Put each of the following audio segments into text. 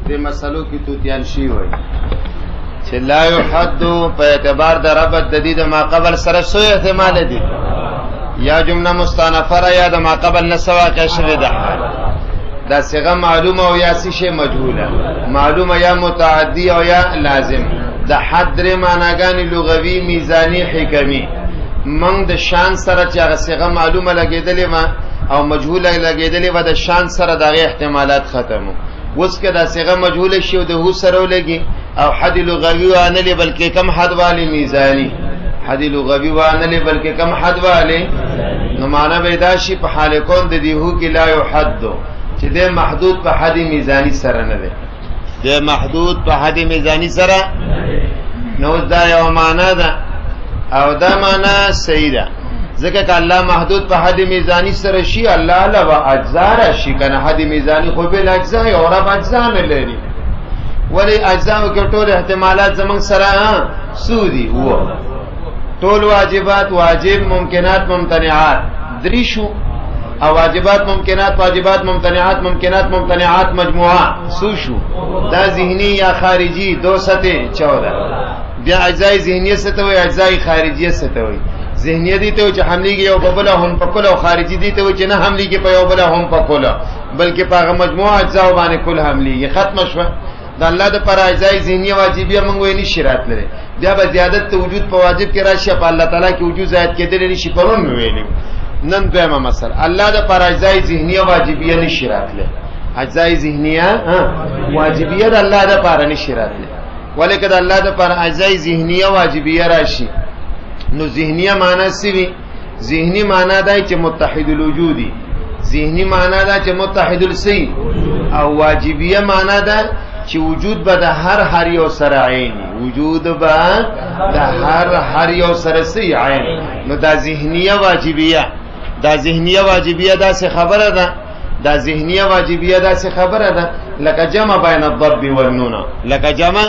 دې مسلو کې توتیان شي وای چې لا يحد په اعتبار د ربط د دې د ما قبل سره سو احتمال دي یا جمله مستانفه را یا د ما قبل نسوا کې شوی ده دا صيغه معلومه او یا شی مجهوله معلومه یا متعدی او یا لازم د حد در معناګانی لغوي میزانی حکمی من د شان سره چې هغه صيغه معلومه لګیدلې ما او مجهوله لګیدلې و د شان سره دغه احتمالات ختمو اوس که دا صيغه مجهوله شي او د هو سره ولګي او حد لغوي وانه لی بلکې کم حد والی میزانی حد لغوي وانه لی بلکې کم حد والی نو معنا به دا شي په حال کون د دی هو کې لا يحد چې د محدود په حد میزانی سره نه دی د محدود په حد میزانی سره نو دا یو معنا ده او دا معنا صحیح ده ځکه ک الله محدود په حد میزانی سره شي الله له اجزا را شي کنه حد میزانی خو به اجزا او رب اجزا نه لري ولی اجزا کې ټول احتمالات زمون سره سودی وو ټول واجبات واجب ممکنات ممتنعات دریشو او واجبات ممکنات واجبات ممتنعات ممکنات ممتنعات مجموعه سوشو دا ذهنی یا خارجی 214 بیا اجزای ذهنیه ستوي اجزای خارجیه ستوي ذهنیه دي ته چې حملي کې یو په بل هم په کول او خارجي دي ته چې نه حملي کې په یو بل هم په کول بلکې په مجموعه اجزا باندې کل حملي ختم شو د الله د پر اجزای ذهنیه واجبیه موږ ویني شرات لري بیا به زیادت ته وجود په واجب کې راشي په الله تعالی کې وجود زائد کېدل نشي پرون ویلي نن دویمه مثلا الله د پر اجزای ذهنیه واجبیه نشي راتله اجزای ذهنیه واجبیه د الله د پر نشي راتله ولیکن الله د پر اجزای ذهنیه واجبیه راشي نو ذهنیه معنی سی وی ذهنی معنی دا چې متحد الوجودی ذهنی معنی دا چې متحد السی او واجبیه معنی دا چې وجود به د هر یو سره عیني وجود به د هر یو سره سی عین نو دا ذهنیه واجبیه دا ذهنیه واجبیه دا څه خبره ده دا ذهنیه واجبیه دا څه خبره ده لکه جمع بین الضب والنون لکه جمع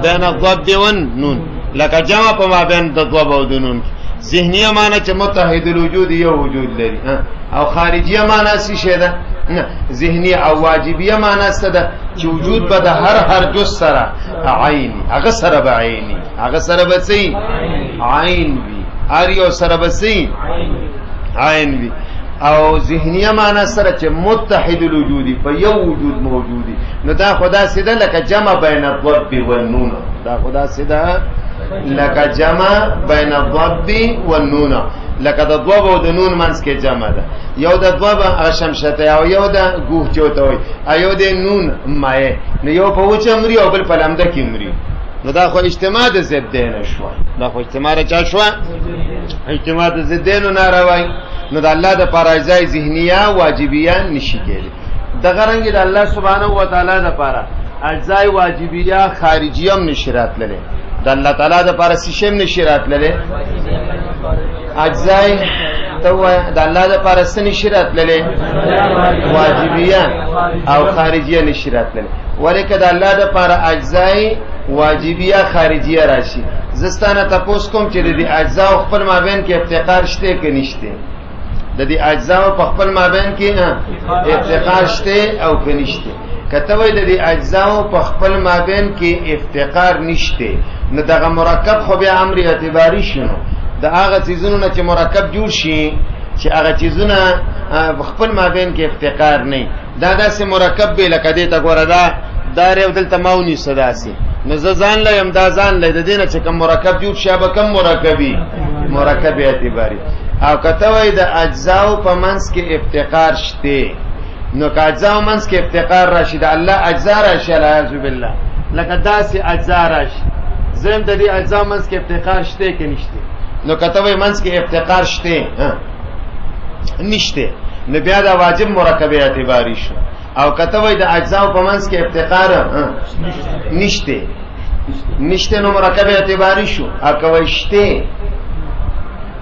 بین الضب والنون لکه جمع په ما بین د ضب او د نون ذهنیه معنی چې متحد الوجود یو وجود لري او خارجیه معنی څه شه ده ذهنی او واجبیه معنی څه ده چې وجود به د هر جز سره عیني هغه سره به عیني هغه سره به څه عین وي هر یو سره به څه عین وي او ذهنیه معنی سره چې متحد الوجودی په یو وجود موجودی نو دا خدا سیده لکه جمع بین الضب والنون دا خدا سیده لکه جمع بین الضب والنون لکه د ضب او د نون منځ کې جمع ده یو د ضب شمشته او یو د ګوه چوته وي ایو د نون مای نو یو په وچه مري او بل په لمده کې مري نو دا خو اجتماع د ضدین شو دا خو اجتماع چا شو اجتماع د ضدین ناروای نو د الله د پرایزای ذهنیه واجبیه نشي کېږي د غرنګ د الله سبحانه و تعالی د پاره اجزای واجبیه خارجیه هم نشرات لره د الله تعالی د پاره سیشم نشرات لره اجزای تو د الله د پاره سن نشرات لره واجبیه او خارجیه نشرات لره ولیکن د الله د پاره اجزای واجبیه خارجیه راشي زستانه تاسو کوم چې د اجزا خپل مابین کې افتقار شته کې نشته د دې اجزا په خپل مابین کې افتقار شته او کې نشته کته وای د دې اجزا په خپل مابین کې افتقار نشته نو دغه مرکب خو به امر اعتباری شنو د هغه چیزونو چې مرکب جوړ شي چې هغه چیزونه خپل مابین کې افتقار نه دا داسې مرکب به لکه دې تا ګوره دا ریو دلته ماونی صداسي نو ځان له امدازان له د دینه چې کوم مرکب جوړ شابه کم مرکبي مرکب اعتباری او کته وای د اجزاو په منځ کې افتقار شته نو که اجزاو منځ کې افتقار راشي د الله اجزا راشي اعوذ بالله لکه داسې اجزا راشي زم د دې اجزا منځ کې افتقار شته کې نشته نو کته وای منځ کې افتقار شته نشته نو بیا دا واجب مرکب اعتباری شو او کته وای د اجزا په منځ کې افتقار نشته نو مرکب اعتباری شو او کوي شته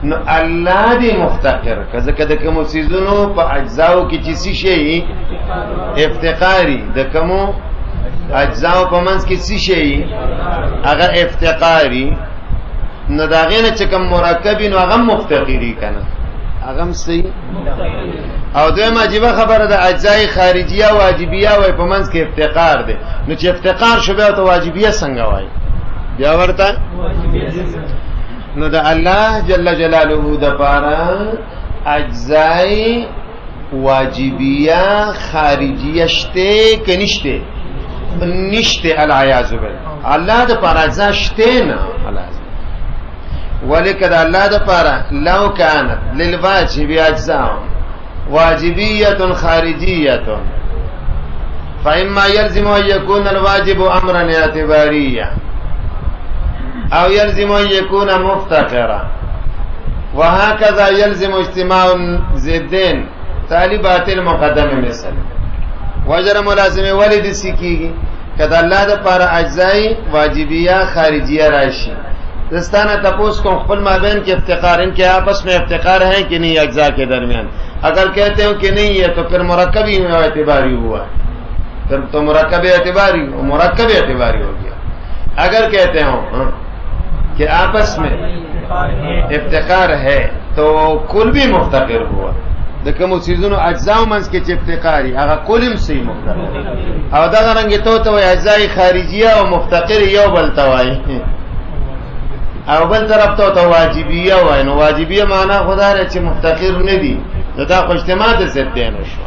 نو الله دې مفتقر کزه کده کوم سيزونو په اجزاو کې چې شي افتقاری د کوم اجزاو په منځ کې شي هغه افتقاری نو داغه نه چې کوم مرکب نو هغه مفتقری کنه هغه صحیح او دویم عجیبه خبره ده اجزای خارجیه واجبیه وای په منځ کې افتقار ده نو چې افتقار شو بیا ته واجبیه څنګه وای بیا ورته نو د الله جل جلاله د پاره اجزای واجبیه خارجیه شته کنيشته نشته العیاذ بالله الله د پاره اجزا شته نه ولکد الله د پاره لو کانت للواجب اجزاء واجبیه خارجیه فإما يلزم أن يكون الواجب أمرا اعتباريا أو يلزم أن يكون مفتقرا وهكذا يلزم اجتماع زدين طالبات المقدم مثل وجر ملازم ولد سکیږي کدا الله د پر اجزای واجبیه خارجیه راشي دستانه تپوس کو خپل مابین کے افتقار ان کے آپس میں افتقار ہے کہ نہیں اجزاء کے درمیان اگر کہتے ہو کہ نہیں ہے تو پھر مرکب ہی اعتباری ہوا پھر تو مرکب اعتباری ہو گیا اگر کہتے ہو کہ آپس میں افتقار ہے تو کل بھی مفتقر ہوا دکه مو سيزونو اجزاء منس کې چې افتقاری هغه کلم سي مفتقر او دا رنګ ته اجزاء خارجیه او مفتقر یو بل توای او بل طرف ته واجبیه وای نو واجبیه معنا خدای چې مفتقر نه دي دا خو اجتماع د ضدین شو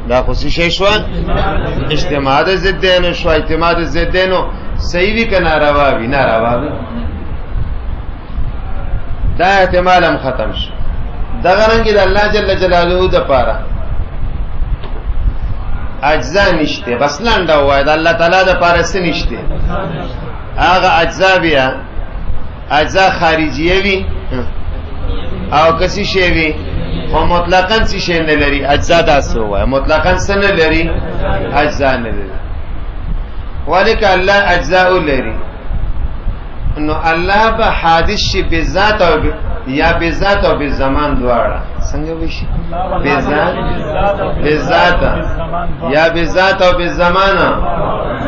دا خو شي شو اجتماع د ضدین شو اجتماع د ضدینو صحیح وی کنه روا وی نه روا وی دا احتمال هم ختم شو دا غرنګ د الله جل جلاله د پاره اجزا نشته بس لنډه وای د الله تعالی د پاره څه نشته هغه اجزا بیا اجزا خارجیه وی او کسی شی وی خو مطلقاً څه شی نه لري اجزا داسو وای مطلقاً څه نه لري اجزا نه لري ولیک الله اجزا لري نو الله به حادث شي بذات او یا بذات او بزمان دواړه څنګه وشي بذات یا بذات او بزمان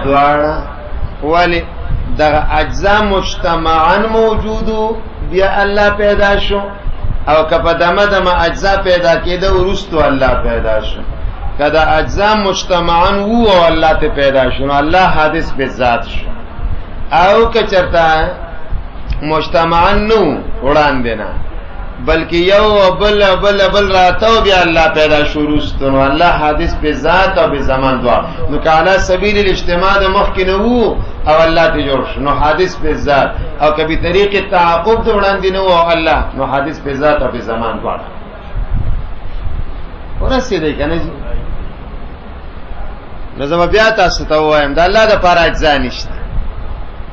دواړه ولی دا اجزا مجتمعا موجودو بیا الله پیدا شو او کپا دم اجزا پیدا کېده ورستو الله پیدا شو کدا اجزا مجتمعا وو او الله ته پیدا شو الله حادث بذات شو او کچرتا مجتمعا نو وړاندې نه بلکې یو بل راتو بیا الله پیدا شروع ستنو الله حادث به ذات او به زمان دوا نو کاله سبیل الاجتماع د مخ کې نو او الله ته جوړ شنو حادث به ذات او کبي طریق تعاقب د وړاندې نو او الله نو حادث به ذات او به زمان دوا ورسې دی کنه جی نظم بیا تاسو ته وایم دا الله د پاره اجزا نشته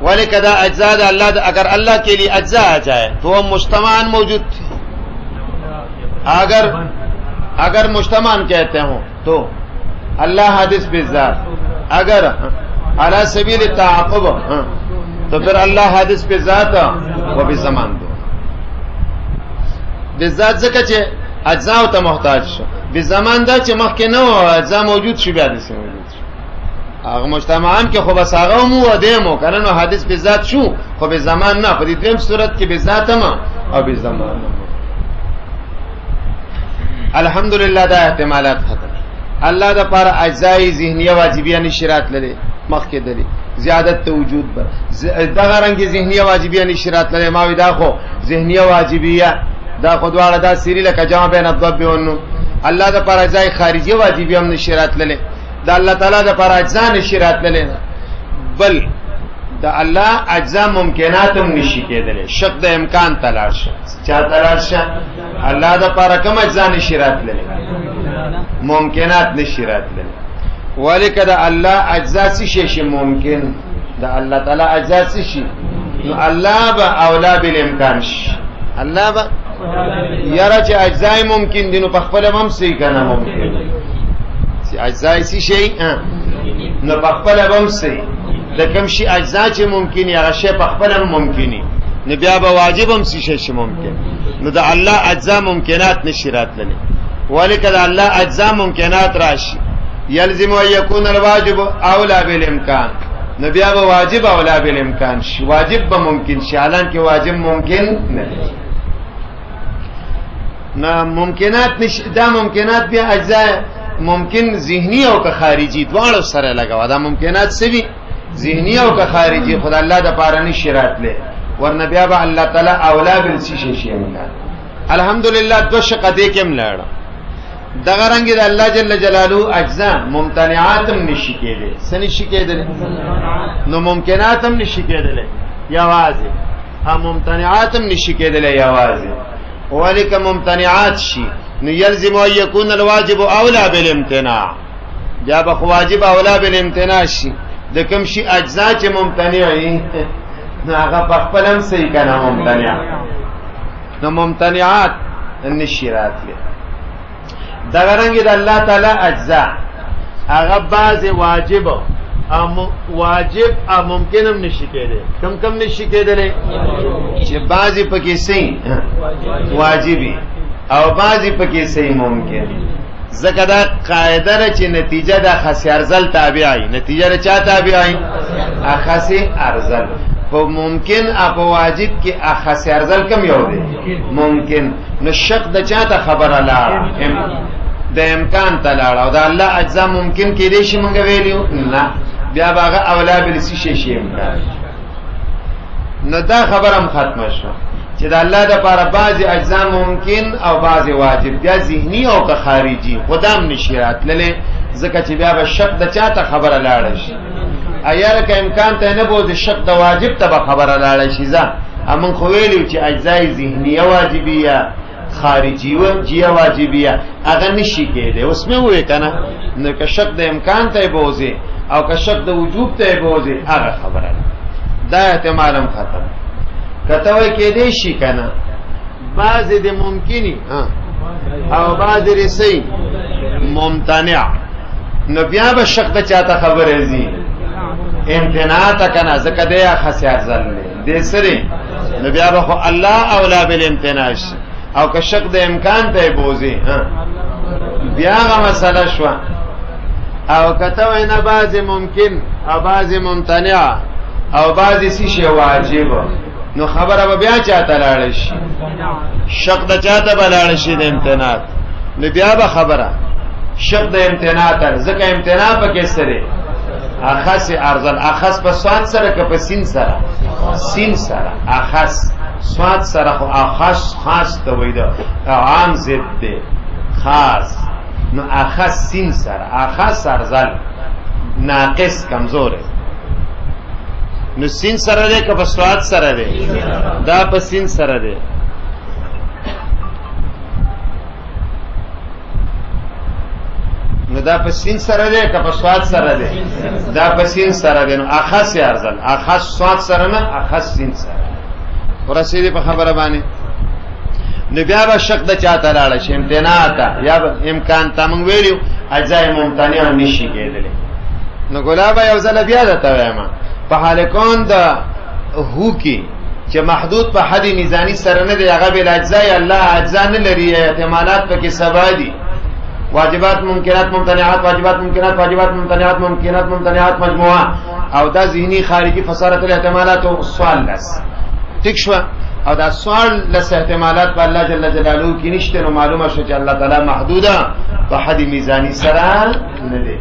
ولی کدا اجزا دا اللہ دا اگر اللہ کے لیے اجزا آ جائے تو وہ مجتمعاً موجود تھے اگر مجتمعاً کہتے ہوں تو اللہ حادث بالذات اگر علی سبیل تعاقب تو پھر اللہ حادث بالذات و بزمان دو بالذات ځکه چې اجزا ته محتاج شو بزمان دا چې مخکې نو اجزا موجود شي بیا دې موجود شي هغه مجتمعان کې خو بس هغه مو ودیمو کنه نو حدیث به ذات شو خو به زمان نه په دې دریم صورت کې به ذات ما او به زمان الحمدلله دا احتمالات ختم الله د پر اجزای ذهنیه واجبیه نشرات لري مخکې دلی زیادت ته وجود بر دغه رنګ ذهنیه واجبیه نشرات لري ما وی دا خو ذهنیه واجبیه دا خودواړه دا سری لکه جمع بین الضب والنون الله د پر اجزای خارجیه واجبیه هم نشرات لري دا الله تعالی د پر اجزا نشرات لري بل دا الله اجزا ممکنات هم نشي کېدل شک د امکان تلاش چا تلاش الله د پر کوم اجزا نشرات لري ممکنات نشرات لري ولیک دا الله اجزا څه شي ممکن دا الله تعالی اجزا څه شي نو الله با اولا بالامکان شي الله با یاره چې اجزای ممکن دي نو په خپل هم سي کنه ممکن اجزا سی شی نو په خپل هم سي د کوم شي اجزا چې ممکن یا شی په خپل هم ممکني نو بیا به واجب هم شي ممکن نو د الله اجزا ممکنات نشرات لني ولیک د الله اجزا ممکنات راشي يلزم ان يكون الواجب اولى بالامكان نو بیا به واجب اولى بالامكان شي واجب به ممکن شي حالانکه واجب ممکن نه نه ممکنات دا ممکنات بیا اجزاء ممکن ذهنی او که خارجي دواړو سره لګوا دا ممکنات سوي ذهنی او که خارجي خدای الله د پاره نشي راتله ورنه بیا به الله تعالی اولا بل شي مولا الحمدلله دو شق دې کې ملاړ دغه رنګ د الله جل جلاله اجزاء ممتنعاتم نشي کېدل سنشي کېدل نو ممکناتم نشي کېدل یا واځي هم ممتنعاتم نشي کېدل یا واځي ولیک ممتنعات شي نو يلزم ان يكون الواجب اولى بالامتناع یا به واجب اولى بالامتناع شي د کوم شي اجزاء چې ممتنعي نو هغه په خپل هم صحیح کنه ممتنع نو ممتنعات نشي راتله دغه رنګ د الله تعالی اجزاء هغه بعض واجب واجب او ممکن هم نشي کېدل کم نشي کېدل چې بعضی پکې صحیح واجبي او بعضی پکې صحیح ممکن ځکه دا قاعده ده چې نتیجه د خاص ارزل تابعي نتیجه چا تابعي خاص ارزل په ممکن او واجب کې خاص ارزل کم یو دی ممکن نو شک د چا ته خبره لاړه د امکان ته لاړه او د الله اجزا ممکن کې دې شي مونږ ویلو نه بیا باغه اولا بل شي امکان نو دا خبرم ختمه شو چې د الله د لپاره بعضی اجزا ممکن او بعضی واجب بیا ذهنی او که خارجي خدام نشي راتللې ځکه چې بیا به شک د چا ته خبره لاړه شي ایر که امکان ته نه بوز شک د واجب ته خبره لاړه شي ځا امون خو ویلو چې اجزای ذهنیه واجبیه خارجي و جیه واجبیه هغه نشي کېده اوس مې وې کنه نو که شک د امکان ته بوزي او که شک د وجوب ته بوزي هغه خبره دا احتمالم ختم کته وای کې دې شي کنه بعض دې ممکني او بعض رسي ممتنع نو بیا به شک د چاته خبره زی امتناع تا کنه زکه دې خاص ارزل دې سره نو بیا به الله اولا بالامتناع او که شک د امکان ته بوزي بیا غو مسله شو او کته وای نه بعض ممکن او بعض ممتنع او بعض شی واجب نو خبره به بیا چاته لاړ شي شک د چاته بلاړ شي د امتناع نو بیا به خبره شک د امتناع تر ځکه امتناع پکې سره اخص ارزل اخص په صاد سره که په سین سره اخص صاد سره خو اخص خاص ته وایي عام ضد دی خاص نو اخص سین سره اخص ارزل ناقص کمزور نو سین سره دی که په صاد سره دی دا په سین سره دی نو دا په سین سره دی که په صاد سره دی دا په سین سره دی نو اخص ارزل اخص صاد سره نه اخص سین سره ورسېدې په خبره باندې نو بیا به شک د چاته لاړه شي امتناع ته یا امکان ته مونږ ویلو اجزای ممتنع نشي کېدلی نو ګلابه یو ځل بیا درته وایم په حال کون د هو کې چې محدود په حد میزانی سره نه دی هغه بل اجزای الله اجزا نه لري احتمالات پکې سبا دي واجبات ممکنات ممتنعات واجبات ممکنات واجبات ممتنعات ممکنات ممتنعات مجموعه او دا ذهنی خارجي فسارت الاحتمالات او سوال لس ٹھیک شو او دا سوال لس احتمالات په الله جل جلاله کې نشته نو معلومه شو چې الله تعالی محدوده په حد میزانی سره نه دی